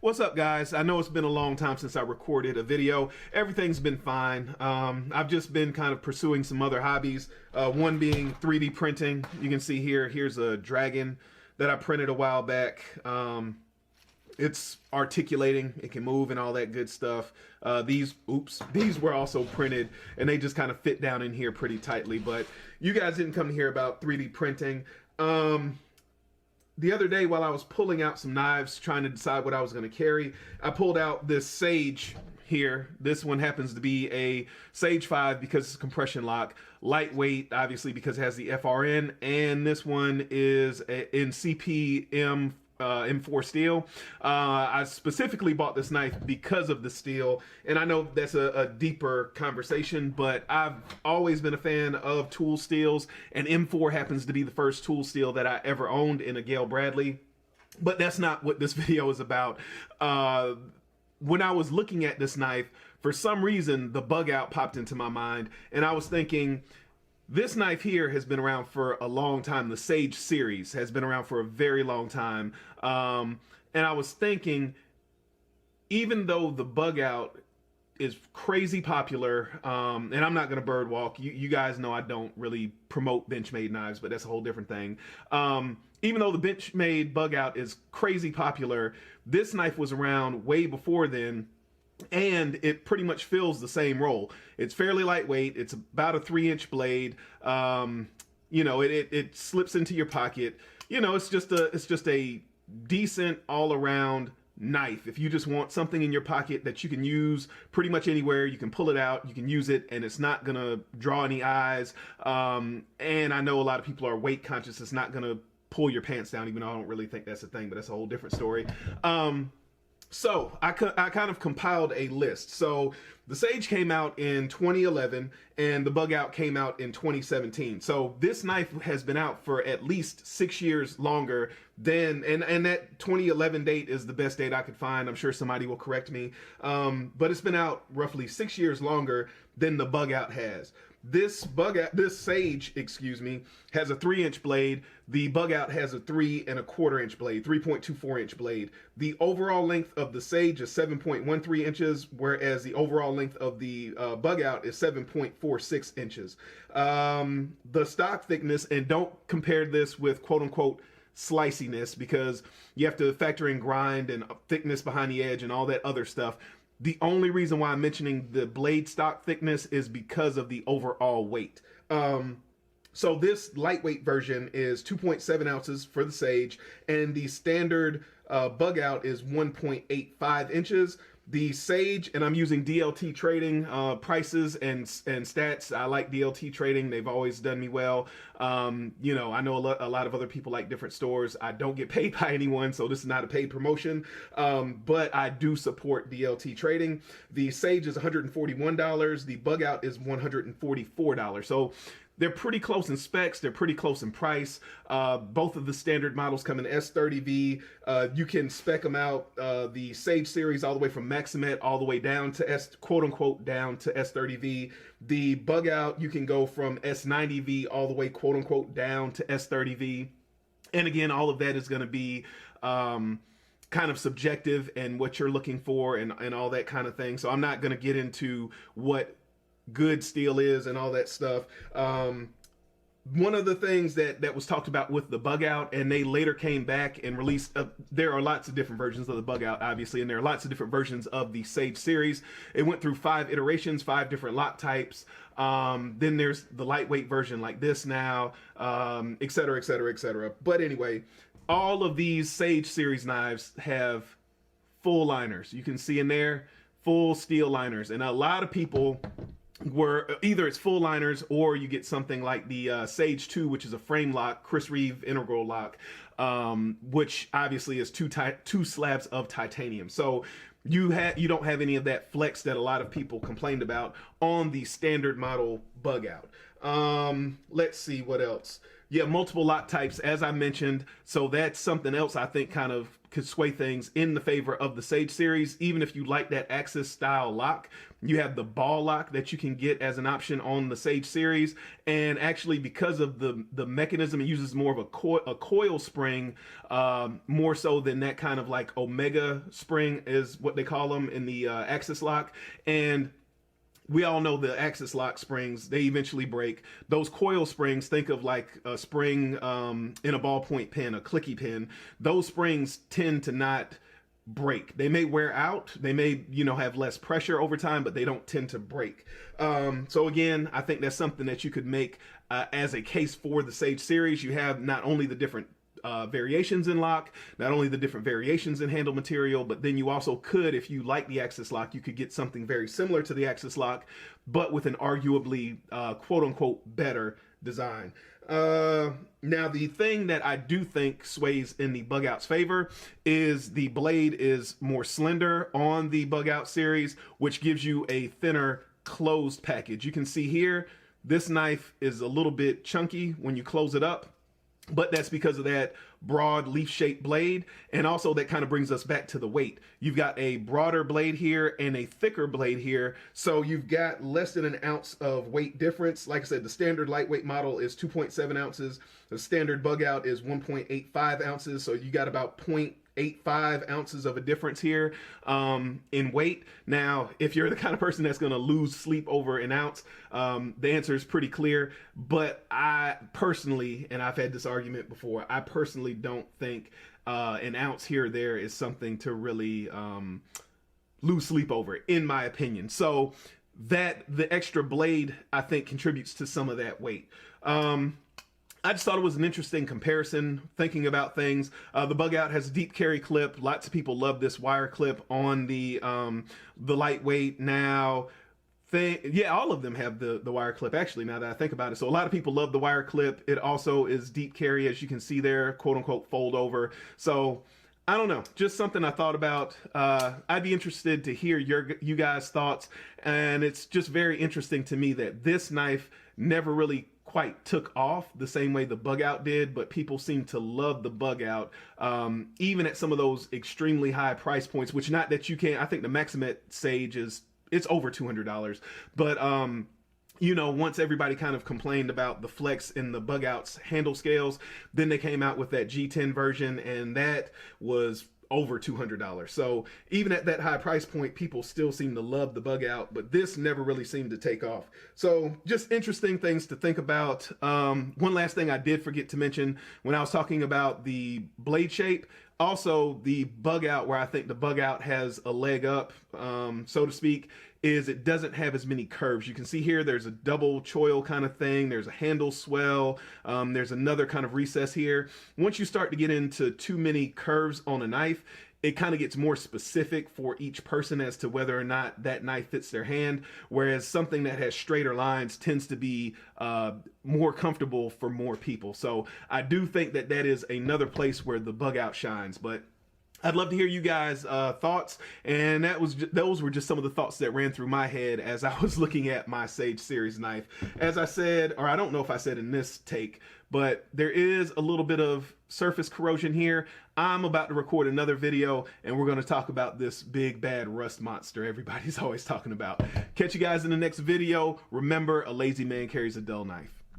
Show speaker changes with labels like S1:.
S1: What's up, guys? I know it's been a long time since I recorded a video. Everything's been fine. I've just been kind of pursuing some other hobbies, one being 3D printing. You can see here's a dragon that I printed a while back. It's articulating, it can move and all that good stuff. These were also printed and they just kind of fit down in here pretty tightly, but you guys didn't come to hear about 3D printing. The other day while I was pulling out some knives, trying to decide what I was going to carry, I pulled out this Sage here. This one happens to be a Sage 5 because it's compression lock. Lightweight, obviously, because it has the FRN. And this one is in CPM M4 steel. I specifically bought this knife because of the steel, and I know that's a deeper conversation, but I've always been a fan of tool steels, and M4 happens to be the first tool steel that I ever owned in a Gale Bradley. But that's not what this video is about. When I was looking at this knife, for some reason the Bugout popped into my mind, and I was thinking, this knife here has been around for a long time. The Sage series has been around for a very long time. And I was thinking, even though the Bugout is crazy popular, and I'm not going to bird walk. You guys know I don't really promote Benchmade knives, but that's a whole different thing. Even though the Benchmade Bugout is crazy popular, this knife was around way before then. And it pretty much fills the same role. It's fairly lightweight. It's about a 3-inch blade. You know, it slips into your pocket. You know, it's just a decent all-around knife. If you just want something in your pocket that you can use pretty much anywhere, you can pull it out, you can use it, and it's not gonna draw any eyes. And I know a lot of people are weight conscious. It's not gonna pull your pants down, even though I don't really think that's a thing, but that's a whole different story. So I kind of compiled a list. So the Sage came out in 2011 and the Bugout came out in 2017. So this knife has been out for at least 6 years longer than, and that 2011 date is the best date I could find. I'm sure somebody will correct me. But it's been out roughly 6 years longer than the Bugout has. This Sage, excuse me, has a 3-inch blade. The Bugout has a 3¼ inch blade, 3.24-inch blade. The overall length of the Sage is 7.13 inches, whereas the overall length of the Bugout is 7.46 inches. The stock thickness, and don't compare this with quote-unquote sliciness, because you have to factor in grind and thickness behind the edge and all that other stuff. The only reason why I'm mentioning the blade stock thickness is because of the overall weight. So this lightweight version is 2.7 ounces for the Sage, and the standard Bugout is 1.85 inches. The Sage, and I'm using DLT Trading prices and stats. I like DLT Trading. They've always done me well. You know, I know a lot of other people like different stores. I don't get paid by anyone, so this is not a paid promotion. But I do support DLT Trading. The Sage is $141. The Bugout is $144. So they're pretty close in specs. They're pretty close in price. Both of the standard models come in S30V. You can spec them out, the Sage series, all the way from Maximet all the way down to quote-unquote down to S30V. The Bugout, you can go from S90V all the way quote-unquote down to S30V. And again, all of that is going to be kind of subjective and what you're looking for and all that kind of thing. So I'm not going to get into what good steel is and all that stuff. One of the things that was talked about with the Bugout, and they later came back and released, there are lots of different versions of the Bugout, obviously, and there are lots of different versions of the Sage series. It went through 5 iterations, 5 different lock types. Then there's the lightweight version like this now, et cetera, et cetera, et cetera. But anyway, all of these Sage series knives have full liners. You can see in there, full steel liners. And a lot of people were either it's full liners or you get something like the Sage 2, which is a frame lock, Chris Reeve integral lock, which obviously is two slabs of titanium. So you don't have any of that flex that a lot of people complained about on the standard model Bugout. Let's see what else. Yeah, multiple lock types, as I mentioned. So that's something else I think kind of could sway things in the favor of the Sage series. Even if you like that Axis style lock, you have the ball lock that you can get as an option on the Sage series. And actually, because of the mechanism, it uses more of a coil spring, more so than that kind of like Omega spring is what they call them in the Axis lock. And we all know the Axis lock springs, they eventually break. Those coil springs, think of like a spring in a ballpoint pen, a clicky pen. Those springs tend to not break. They may wear out, they may, you know, have less pressure over time, but they don't tend to break. So again, I think that's something that you could make as a case for the Sage series. You have not only the different variations in lock, not only the different variations in handle material, but then you also could, if you like the Axis lock, you could get something very similar to the Axis lock, but with an arguably quote unquote better design. Now the thing that I do think sways in the Bugout's favor is the blade is more slender on the Bugout series, which gives you a thinner closed package. You can see here, this knife is a little bit chunky when you close it up, but that's because of that broad leaf-shaped blade. And also that kind of brings us back to the weight. You've got a broader blade here and a thicker blade here. So you've got less than an ounce of weight difference. Like I said, the standard lightweight model is 2.7 ounces. The standard Bugout is 1.85 ounces. So you got about 0.85 ounces of a difference here in weight. Now, if you're the kind of person that's going to lose sleep over an ounce, the answer is pretty clear. But I personally, and I've had this argument before, I personally don't think an ounce here or there is something to really lose sleep over, in my opinion. So that the extra blade, I think, contributes to some of that weight. I just thought it was an interesting comparison, thinking about things. The Bugout has a deep carry clip. Lots of people love this wire clip on the lightweight. Now, yeah, all of them have the wire clip, actually, now that I think about it. So a lot of people love the wire clip. It also is deep carry, as you can see there, quote unquote, fold over. So I don't know, just something I thought about. I'd be interested to hear you guys' thoughts. And it's just very interesting to me that this knife never really quite took off the same way the Bugout did, but people seem to love the Bugout, even at some of those extremely high price points, which, not that you can't, I think the Maximet Sage it's over $200, but you know, once everybody kind of complained about the flex in the Bugout's handle scales, then they came out with that G10 version, and that was over $200. So even at that high price point, people still seem to love the Bugout, but this never really seemed to take off. So just interesting things to think about. One last thing I did forget to mention when I was talking about the blade shape, also the Bugout, where I think the Bugout has a leg up, so to speak, is it doesn't have as many curves. You can see here there's a double choil kind of thing, there's a handle swell, there's another kind of recess here. Once you start to get into too many curves on a knife, it kind of gets more specific for each person as to whether or not that knife fits their hand, whereas something that has straighter lines tends to be more comfortable for more people. So I do think that that is another place where the Bugout shines. But I'd love to hear you guys' thoughts, and those were just some of the thoughts that ran through my head as I was looking at my Sage series knife. As I said, or I don't know if I said in this take, but there is a little bit of surface corrosion here. I'm about to record another video, and we're going to talk about this big bad rust monster everybody's always talking about. Catch you guys in the next video. Remember, a lazy man carries a dull knife.